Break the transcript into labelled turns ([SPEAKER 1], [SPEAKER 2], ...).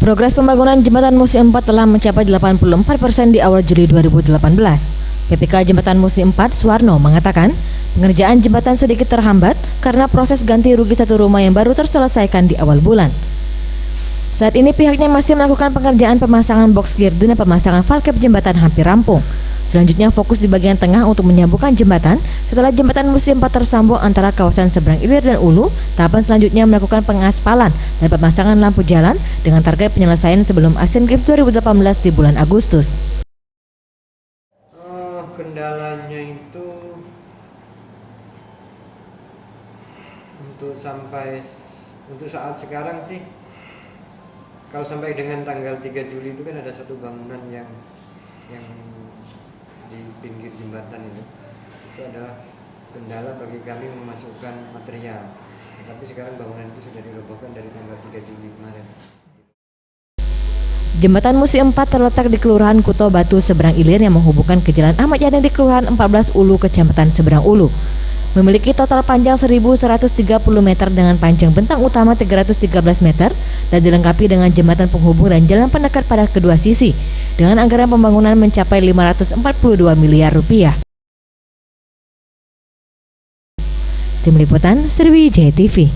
[SPEAKER 1] Progres pembangunan Jembatan Musi 4 telah mencapai 84% di awal Juli 2018. PPK Jembatan Musi 4 Suwarno mengatakan, pengerjaan jembatan sedikit terhambat karena proses ganti rugi satu rumah yang baru terselesaikan di awal bulan. Saat ini pihaknya masih melakukan pengerjaan pemasangan box girder dan pemasangan valcap jembatan hampir rampung. Selanjutnya fokus di bagian tengah untuk menyambungkan jembatan. Setelah jembatan Musi 4 tersambung antara kawasan Seberang Ilir dan Ulu, tahapan selanjutnya melakukan pengaspalan dan pemasangan lampu jalan dengan target penyelesaian sebelum Asian Games 2018 di bulan Agustus.
[SPEAKER 2] Kendalanya itu untuk saat sekarang sih, kalau sampai dengan tanggal 3 Juli itu kan ada satu bangunan yang di pinggir jembatan itu adalah kendala bagi kami memasukkan material. Tapi sekarang bangunan itu sudah dirobohkan dari tanggal 3 Juli kemarin.
[SPEAKER 1] Jembatan Musi 4 terletak di Kelurahan Kuto Batu Seberang Ilir yang menghubungkan ke Jalan Ahmad Yani di Kelurahan 14 Ulu, Kecamatan Seberang Ulu. Memiliki total panjang 1.130 meter dengan panjang bentang utama 313 meter dan dilengkapi dengan jembatan penghubung dan jalan pendekat pada kedua sisi dengan anggaran pembangunan mencapai 542 miliar rupiah. Tim Liputan Sriwijaya TV.